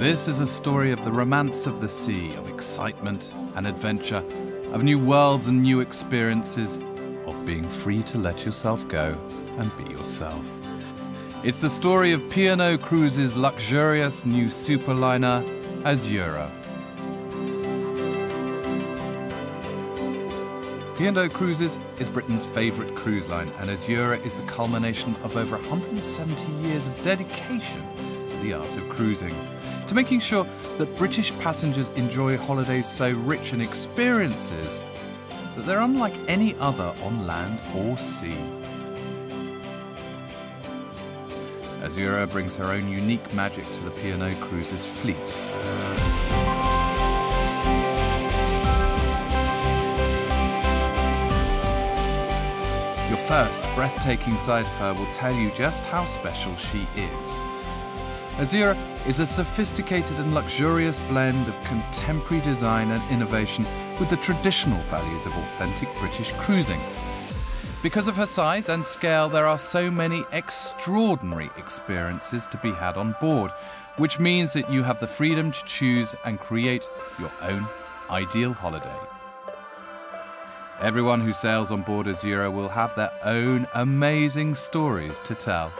This is a story of the romance of the sea, of excitement and adventure, of new worlds and new experiences, of being free to let yourself go and be yourself. It's the story of P&O Cruises' luxurious new superliner, Azura. P&O Cruises is Britain's favourite cruise line, and Azura is the culmination of over 170 years of dedication to the art of cruising, to making sure that British passengers enjoy holidays so rich in experiences that they're unlike any other on land or sea. Azura brings her own unique magic to the P&O Cruises fleet. Your first breathtaking sight of her will tell you just how special she is. Azura is a sophisticated and luxurious blend of contemporary design and innovation with the traditional values of authentic British cruising. Because of her size and scale, there are so many extraordinary experiences to be had on board, which means that you have the freedom to choose and create your own ideal holiday. Everyone who sails on board Azura will have their own amazing stories to tell.